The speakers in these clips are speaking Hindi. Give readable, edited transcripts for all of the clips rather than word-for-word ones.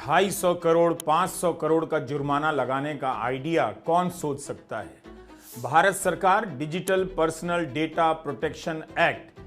250 करोड़ 500 करोड़ का जुर्माना लगाने का आइडिया कौन सोच सकता है। भारत सरकार digital personal data protection act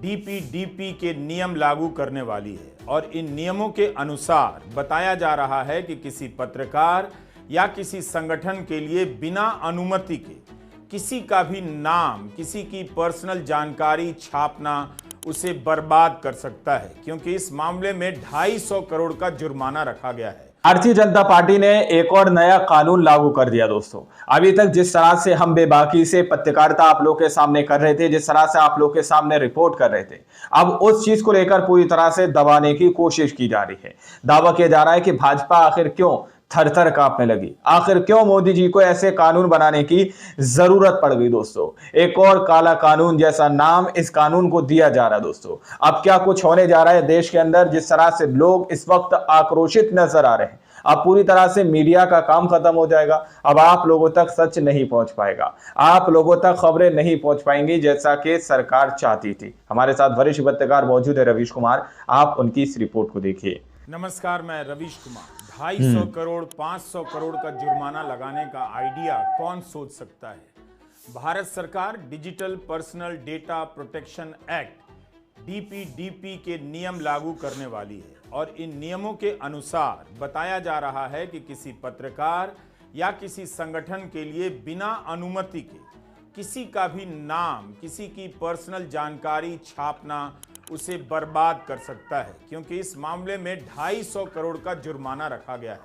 DPDP के नियम लागू करने वाली है और इन नियमों के अनुसार बताया जा रहा है कि किसी पत्रकार या किसी संगठन के लिए बिना अनुमति के किसी का भी नाम, किसी की पर्सनल जानकारी छापना उसे बर्बाद कर सकता है, क्योंकि इस मामले में 250 करोड़ का जुर्माना रखा गया है। भारतीय जनता पार्टी ने एक और नया कानून लागू कर दिया। दोस्तों, अभी तक जिस तरह से हम बेबाकी से पत्रकारिता आप लोग के सामने कर रहे थे, जिस तरह से आप लोग के सामने रिपोर्ट कर रहे थे, अब उस चीज को लेकर पूरी तरह से दबाने की कोशिश की जा रही है। दावा किया जा रहा है कि भाजपा आखिर क्यों थर-थर कांपने लगी, आखिर क्यों मोदी जी को ऐसे कानून बनाने की जरूरत पड़ गई। दोस्तों, एक और काला कानून जैसा नाम इस कानून को दिया जा रहा है। दोस्तों, अब क्या कुछ होने जा रहा है देश के अंदर, जिस तरह से लोग इस वक्त आक्रोशित नजर आ रहे हैं। अब पूरी तरह से मीडिया का काम खत्म हो जाएगा। अब आप लोगों तक सच नहीं पहुंच पाएगा, आप लोगों तक खबरें नहीं पहुंच पाएंगी जैसा कि सरकार चाहती थी। हमारे साथ वरिष्ठ पत्रकार मौजूद है रवीश कुमार, आप उनकी इस रिपोर्ट को देखिए। नमस्कार, मैं रवीश कुमार। 250 करोड़ 500 करोड़ का जुर्माना लगाने का आइडिया कौन सोच सकता है। भारत सरकार digital personal data protection act DPDP के नियम लागू करने वाली है और इन नियमों के अनुसार बताया जा रहा है कि किसी पत्रकार या किसी संगठन के लिए बिना अनुमति के किसी का भी नाम, किसी की पर्सनल जानकारी छापना उसे बर्बाद कर सकता है, क्योंकि इस मामले में 250 करोड़ का जुर्माना रखा गया है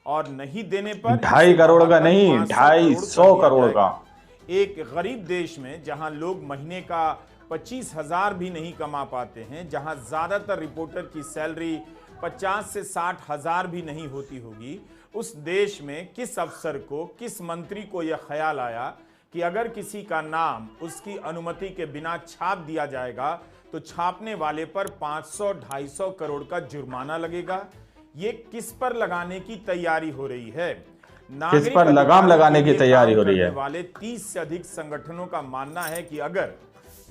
और नहीं देने पर 2.5 करोड़ का नहीं, 250 करोड़ का। एक गरीब देश में जहां लोग महीने का 25,000 भी नहीं कमा पाते हैं, जहां ज्यादातर रिपोर्टर की सैलरी 50 से 60 हजार भी नहीं होती होगी, उस देश में किस अफसर को, किस मंत्री को यह ख्याल आया कि अगर किसी का नाम उसकी अनुमति के बिना छाप दिया जाएगा तो छापने वाले पर 500-250 करोड़ का जुर्माना लगेगा। ये किस पर लगाने की तैयारी हो रही है? किस पर लगाम लगाने की तैयारी हो रही है? वाले 30 से अधिक संगठनों का मानना है कि अगर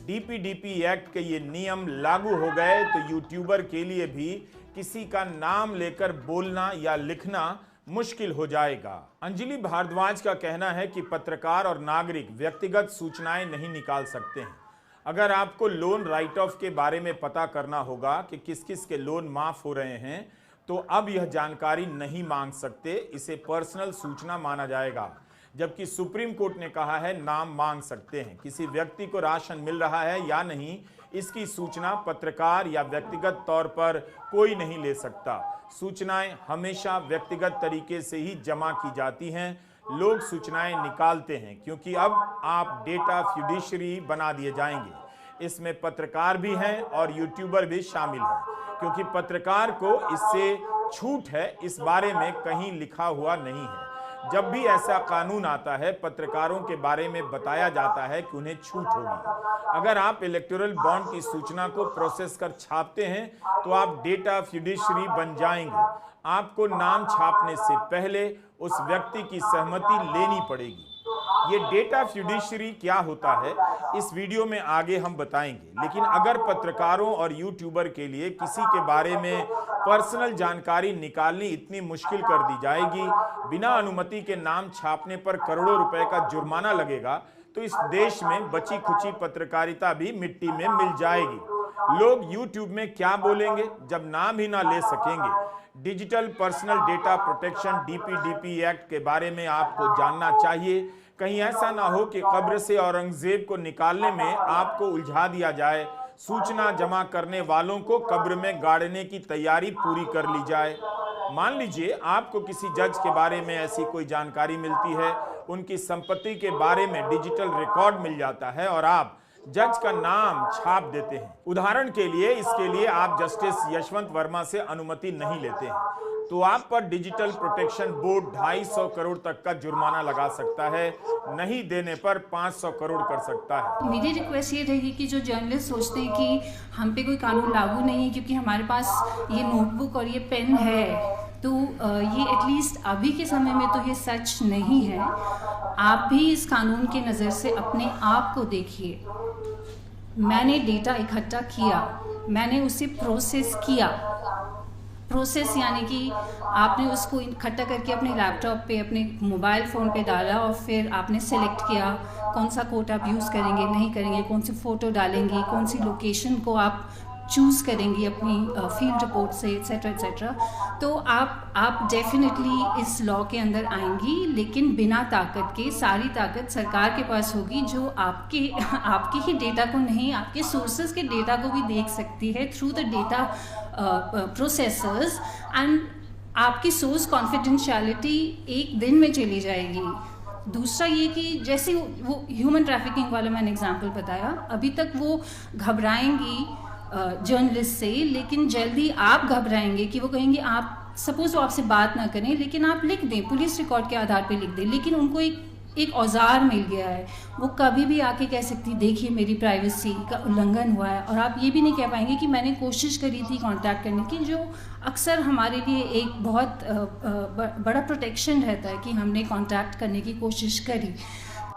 डीपीडीपी एक्ट के ये नियम लागू हो गए तो यूट्यूबर के लिए भी किसी का नाम लेकर बोलना या लिखना मुश्किल हो जाएगा। अंजलि भारद्वाज का कहना है कि पत्रकार और नागरिक व्यक्तिगत सूचनाएं नहीं निकाल सकते हैं। अगर आपको लोन राइट ऑफ के बारे में पता करना होगा कि किस किस के लोन माफ हो रहे हैं, तो अब यह जानकारी नहीं मांग सकते, इसे पर्सनल सूचना माना जाएगा। जबकि सुप्रीम कोर्ट ने कहा है नाम मांग सकते हैं। किसी व्यक्ति को राशन मिल रहा है या नहीं, इसकी सूचना पत्रकार या व्यक्तिगत तौर पर कोई नहीं ले सकता। सूचनाएं हमेशा व्यक्तिगत तरीके से ही जमा की जाती हैं। लोग सूचनाएं निकालते हैं क्योंकि अब आप डेटा फ्यूडिशरी बना दिए जाएंगे। इसमें पत्रकार भी हैं और यूट्यूबर भी शामिल हैं, क्योंकि पत्रकार को इससे छूट है, इस बारे में कहीं लिखा हुआ नहीं है। जब भी ऐसा कानून आता है, पत्रकारों के बारे में बताया जाता है कि उन्हें छूट होगी। अगर आप इलेक्टोरल बॉन्ड की सूचना को प्रोसेस कर छापते हैं तो आप डेटा फ्यूडिशरी बन जाएंगे। आपको नाम छापने से पहले उस व्यक्ति की सहमति लेनी पड़ेगी। ये डेटा फ्यूडिशरी क्या होता है, इस वीडियो में आगे हम बताएंगे। लेकिन अगर पत्रकारों और यूट्यूबर के लिए किसी के बारे में पर्सनल जानकारी निकालनी इतनी मुश्किल कर दी जाएगी, बिना अनुमति के नाम छापने पर करोड़ों रुपए का जुर्माना लगेगा, तो इस देश में बची खुची पत्रकारिता भी मिट्टी में मिल जाएगी। लोग यूट्यूब में क्या बोलेंगे जब नाम ही ना ले सकेंगे। Digital personal data protection DPDP act के बारे में आपको जानना चाहिए। कहीं ऐसा ना हो कि कब्र से औरंगजेब को निकालने में आपको उलझा दिया जाए, सूचना जमा करने वालों को कब्र में गाड़ने की तैयारी पूरी कर ली जाए। मान लीजिए आपको किसी जज के बारे में ऐसी कोई जानकारी मिलती है, उनकी संपत्ति के बारे में डिजिटल रिकॉर्ड मिल जाता है और आप जज का नाम छाप देते हैं। उदाहरण के लिए, इसके लिए आप जस्टिस यशवंत वर्मा से अनुमति नहीं लेते हैं, तो आप पर डिजिटल प्रोटेक्शन बोर्ड 250 करोड़ तक का जुर्माना लगा सकता है, नहीं देने पर 500 करोड़ कर सकता है। मेरी रिक्वेस्ट ये रहेगी कि जो जर्नलिस्ट सोचते हैं कि हम पे कोई कानून लागू नहीं है क्योंकि हमारे पास ये नोटबुक और ये पेन है, तो ये एटलीस्ट अभी के समय में तो ये सच नहीं है। आप भी इस कानून के नज़र से अपने आप को देखिए। मैंने डेटा इकट्ठा किया, मैंने उसे प्रोसेस किया, प्रोसेस, यानी कि आपने उसको इकट्ठा करके अपने लैपटॉप पे, अपने मोबाइल फ़ोन पे डाला और फिर आपने सेलेक्ट किया कौन सा कोड आप यूज़ करेंगे, नहीं करेंगे, कौन सी फ़ोटो डालेंगे, कौन सी लोकेशन को आप चूज़ करेंगी अपनी फील्ड रिपोर्ट से, एट्सेट्रा एट्सेट्रा। तो आप डेफिनेटली इस लॉ के अंदर आएंगी, लेकिन बिना ताकत के। सारी ताकत सरकार के पास होगी, जो आपके ही डेटा को नहीं, आपके सोर्सेज के डेटा को भी देख सकती है through the data processors, and आपकी सोर्स कॉन्फिडेंशियलिटी एक दिन में चली जाएगी। दूसरा ये कि जैसे वो ह्यूमन ट्रैफिकिंग वाला मैंने एग्जांपल बताया, अभी तक वो घबराएंगी जर्नलिस्ट से, लेकिन जल्दी आप घबराएंगे कि वो कहेंगे, आप सपोज वो आपसे बात ना करें लेकिन आप लिख दें, पुलिस रिकॉर्ड के आधार पे लिख दें, लेकिन उनको एक औजार मिल गया है। वो कभी भी आके कह सकती, देखिए मेरी प्राइवेसी का उल्लंघन हुआ है, और आप ये भी नहीं कह पाएंगे कि मैंने कोशिश करी थी कांटेक्ट करने की, जो अक्सर हमारे लिए एक बहुत बड़ा प्रोटेक्शन रहता है कि हमने कांटेक्ट करने की कोशिश करी।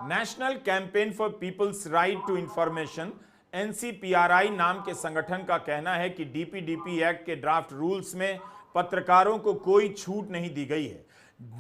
National campaign for people's right to information NCPRI नाम के संगठन का कहना है कि DPDP एक्ट के ड्राफ्ट रूल्स में पत्रकारों को कोई छूट नहीं दी गई है।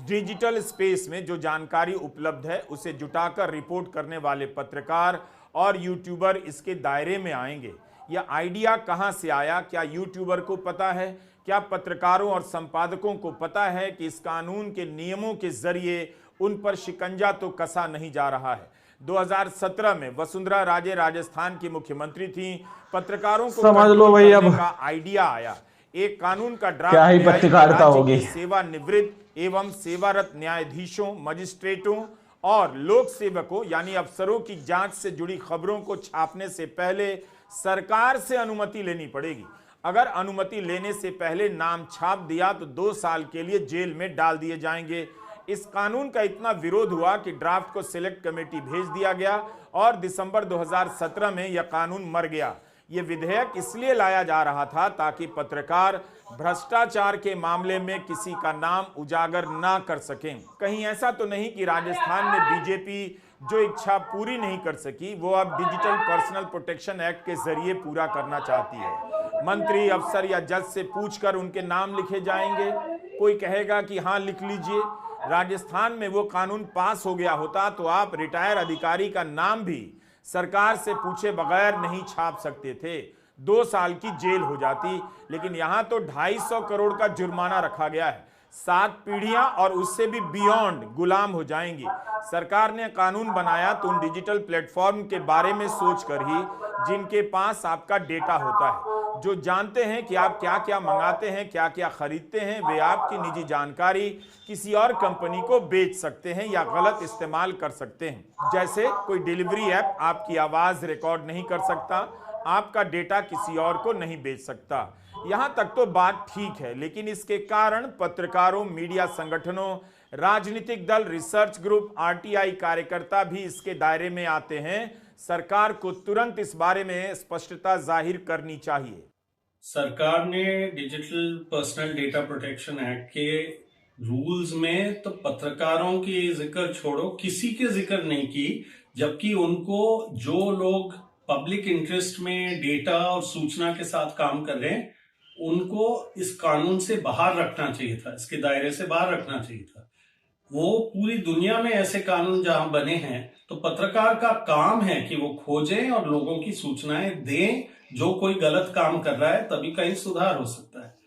डिजिटल स्पेस में जो जानकारी उपलब्ध है उसे जुटाकर रिपोर्ट करने वाले पत्रकार और यूट्यूबर इसके दायरे में आएंगे। यह आइडिया कहां से आया? क्या यूट्यूबर को पता है? क्या पत्रकारों और संपादकों को पता है कि इस कानून के नियमों के जरिए उन पर शिकंजा तो कसा नहीं जा रहा है? 2017 में वसुंधरा राजे राजस्थान की मुख्यमंत्री थी। पत्रकारों को समझ लो भाई, अब का आइडिया आया। एक कानून का ड्राफ्ट क्या ही पत्रकारिता होगी। सेवानिवृत्त एवं सेवारत न्यायाधीशों, मजिस्ट्रेटों और लोक सेवकों यानी अफसरों की जांच से जुड़ी खबरों को छापने से पहले सरकार से अनुमति लेनी पड़ेगी। अगर अनुमति लेने से पहले नाम छाप दिया तो 2 साल के लिए जेल में डाल दिए जाएंगे। इस कानून का इतना विरोध हुआ कि ड्राफ्ट को सिलेक्ट कमेटी भेज दिया गया और दिसंबर 2017 में यह कानून मर गया। यह विधेयक इसलिए लाया जा रहा था ताकि पत्रकार भ्रष्टाचार के मामले में किसी का नाम उजागर ना कर सकें। कहीं ऐसा तो नहीं कि राजस्थान में बीजेपी जो इच्छा पूरी नहीं कर सकी वो अब डिजिटल पर्सनल प्रोटेक्शन एक्ट के जरिए पूरा करना चाहती है। मंत्री, अफसर या जज से पूछकर उनके नाम लिखे जाएंगे। कोई कहेगा कि हाँ लिख लीजिए। राजस्थान में वो कानून पास हो गया होता तो आप रिटायर अधिकारी का नाम भी सरकार से पूछे बगैर नहीं छाप सकते थे, 2 साल की जेल हो जाती। लेकिन यहां तो 250 करोड़ का जुर्माना रखा गया है। 7 पीढ़ियां और उससे भी बियॉन्ड गुलाम हो जाएंगी। सरकार ने कानून बनाया तो उन डिजिटल प्लेटफॉर्म के बारे में सोचकर ही जिनके पास आपका डेटा होता है, जो जानते हैं कि आप क्या क्या मंगाते हैं, क्या क्या खरीदते हैं, वे आपकी निजी जानकारी किसी और कंपनी को बेच सकते हैं या गलत इस्तेमाल कर सकते हैं। जैसे कोई डिलीवरी ऐप आपकी आवाज रिकॉर्ड नहीं कर सकता, आपका डेटा किसी और को नहीं बेच सकता। यहां तक तो बात ठीक है, लेकिन इसके कारण पत्रकारों, मीडिया संगठनों, राजनीतिक दल, रिसर्च ग्रुप, RTI कार्यकर्ता भी इसके दायरे में आते हैं। सरकार को तुरंत इस बारे में स्पष्टता जाहिर करनी चाहिए। सरकार ने digital personal data protection act के रूल्स में तो पत्रकारों की जिक्र छोड़ो, किसी के जिक्र नहीं की, जबकि उनको जो लोग पब्लिक इंटरेस्ट में डेटा और सूचना के साथ काम कर रहे हैं उनको इस कानून से बाहर रखना चाहिए था, इसके दायरे से बाहर रखना चाहिए था। वो पूरी दुनिया में ऐसे कानून जहां बने हैं तो पत्रकार का काम है कि वो खोजें और लोगों की सूचनाएं दें जो कोई गलत काम कर रहा है, तभी कहीं सुधार हो सकता है।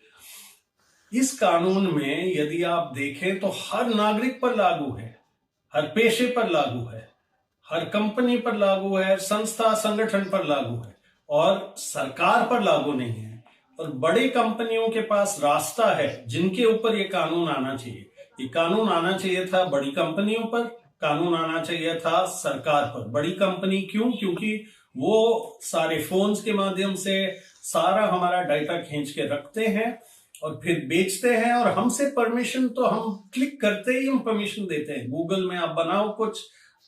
इस कानून में यदि आप देखें तो हर नागरिक पर लागू है, हर पेशे पर लागू है, हर कंपनी पर लागू है, संस्था संगठन पर लागू है और सरकार पर लागू नहीं है। और बड़ी कंपनियों के पास रास्ता है जिनके ऊपर ये कानून आना चाहिए। ये कानून आना चाहिए था बड़ी कंपनियों पर, कानून आना चाहिए था सरकार पर। बड़ी कंपनी क्यों? क्योंकि वो सारे फोन्स के माध्यम से सारा हमारा डाटा खींच के रखते हैं और फिर बेचते हैं, और हमसे परमिशन तो हम क्लिक करते ही हम परमिशन देते हैं। गूगल में आप बनाओ कुछ,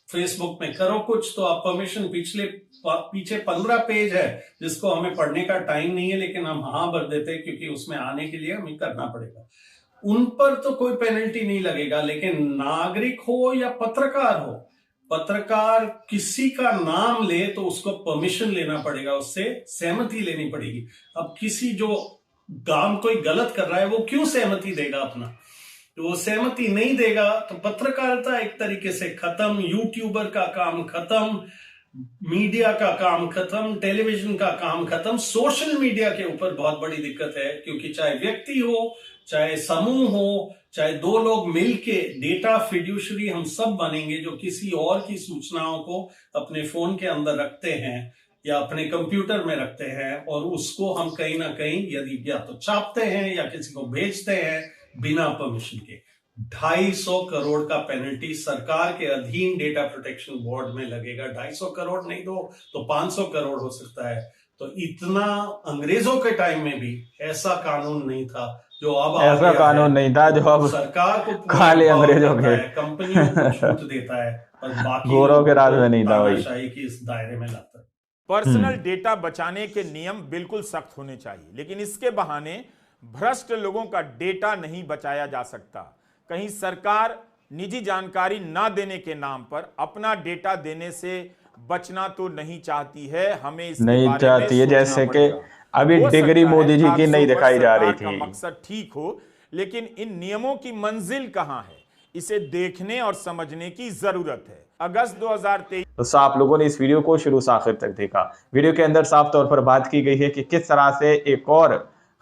फेसबुक में करो कुछ, तो आप परमिशन पीछे 15 पेज है जिसको हमें पढ़ने का टाइम नहीं है, लेकिन हम हाँ भर देते हैं क्योंकि उसमें आने के लिए हमें करना पड़ेगा। उन पर तो कोई पेनल्टी नहीं लगेगा, लेकिन नागरिक हो या पत्रकार हो, पत्रकार किसी का नाम ले तो उसको परमिशन लेना पड़ेगा, उससे सहमति लेनी पड़ेगी। अब किसी जो काम कोई गलत कर रहा है वो क्यों सहमति देगा अपना? तो वो सहमति नहीं देगा तो पत्रकारिता एक तरीके से खत्म, यूट्यूबर का काम खत्म, मीडिया का काम खत्म, टेलीविजन का काम खत्म। सोशल मीडिया के ऊपर बहुत बड़ी दिक्कत है, क्योंकि चाहे व्यक्ति हो, चाहे समूह हो, चाहे दो लोग मिलके डेटा फिड्यूशरी हम सब बनेंगे जो किसी और की सूचनाओं को अपने फोन के अंदर रखते हैं या अपने कंप्यूटर में रखते हैं, और उसको हम कहीं ना कहीं यदि या तो छापते हैं या किसी को भेजते हैं बिना परमिशन के, 250 करोड़ का पेनल्टी सरकार के अधीन डेटा प्रोटेक्शन बोर्ड में लगेगा। 250 करोड़ नहीं दो तो 500 करोड़ हो सकता है। तो इतना अंग्रेजों के टाइम में भी ऐसा कानून नहीं था जो अब ऐसा कानून नहीं था जो अब सरकार को काले अंग्रेजों के कंपनियों को छूट देता है और बाकी गोरों के राज में नहीं था वही तानाशाही की इस दायरे में लाता है। पर्सनल डेटा बचाने के नियम बिल्कुल सख्त होने चाहिए, लेकिन इसके बहाने भ्रष्ट लोगों का डेटा नहीं बचाया जा सकता। कहीं सरकार निजी जानकारी ना देने के नाम पर अपना डेटा देने से बचना तो नहीं चाहती है, हमें इसके नहीं बारे चाहती में है। सोचना जैसे कि पड़ेगा। अभी हो डिग्री सकता है मोदी जी की नहीं कागजों पर दिखाई जा रही सरकार का थी। मकसद ठीक हो, लेकिन इन नियमों की मंजिल कहां है, इसे देखने और समझने की जरूरत है। अगस्त 2023 तो आप लोगों ने इस वीडियो को शुरू से आखिर तक देखा। वीडियो के अंदर साफ तौर पर बात की गई है कि किस तरह से एक और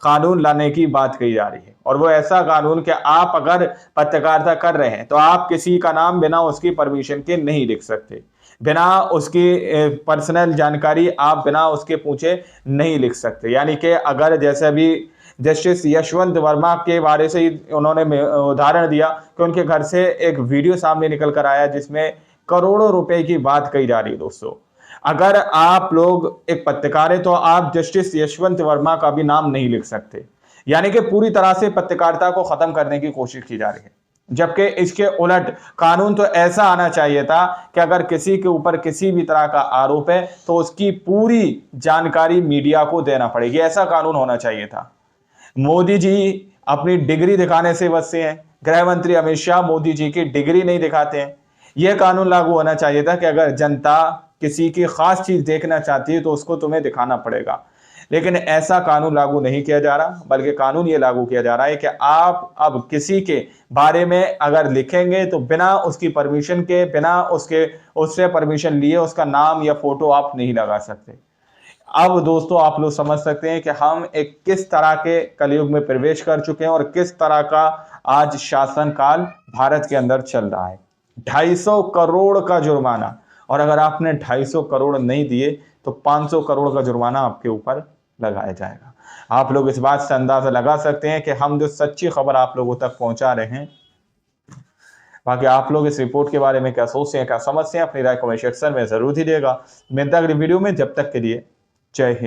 कानून लाने की बात कही जा रही है, और वो ऐसा कानून कि आप अगर पत्रकारिता कर रहे हैं तो आप किसी का नाम बिना उसकी परमिशन के नहीं लिख सकते, बिना उसकी पर्सनल जानकारी आप बिना उसके पूछे नहीं लिख सकते। यानी कि अगर जैसे अभी जस्टिस यशवंत वर्मा के बारे से उन्होंने उदाहरण दिया कि उनके घर से एक वीडियो सामने निकल कर आया जिसमें करोड़ों रुपए की बात कही जा रही है। दोस्तों, अगर आप लोग एक पत्रकार है तो आप जस्टिस यशवंत वर्मा का भी नाम नहीं लिख सकते। यानी कि पूरी तरह से पत्रकारिता को खत्म करने की कोशिश की जा रही है, जबकि इसके उलट कानून तो ऐसा आना चाहिए था कि अगर किसी के ऊपर किसी भी तरह का आरोप है तो उसकी पूरी जानकारी मीडिया को देना पड़ेगी। ऐसा कानून होना चाहिए था। मोदी जी अपनी डिग्री दिखाने से बचते हैं, गृह मंत्री अमित शाह मोदी जी की डिग्री नहीं दिखाते हैं। यह कानून लागू होना चाहिए था कि अगर जनता किसी की खास चीज देखना चाहती है तो उसको तुम्हें दिखाना पड़ेगा, लेकिन ऐसा कानून लागू नहीं किया जा रहा, बल्कि कानून ये लागू किया जा रहा है कि आप अब किसी के बारे में अगर लिखेंगे तो बिना उसकी परमिशन के, बिना उससे परमिशन लिए उसका नाम या फोटो आप नहीं लगा सकते। अब दोस्तों, आप लोग समझ सकते हैं कि हम एक किस तरह के कलयुग में प्रवेश कर चुके हैं और किस तरह का आज शासन काल भारत के अंदर चल रहा है। 250 करोड़ का जुर्माना, और अगर आपने 250 करोड़ नहीं दिए तो 500 करोड़ का जुर्माना आपके ऊपर लगाया जाएगा। आप लोग इस बात से अंदाजा लगा सकते हैं कि हम जो सच्ची खबर आप लोगों तक पहुंचा रहे हैं। बाकी आप लोग इस रिपोर्ट के बारे में क्या सोचते हैं, क्या समझते हैं, अपनी राय कमेंट सेक्शन में जरूर दीजिएगा। मिलते हैं अगली वीडियो में, जब तक के लिए जय हिंद।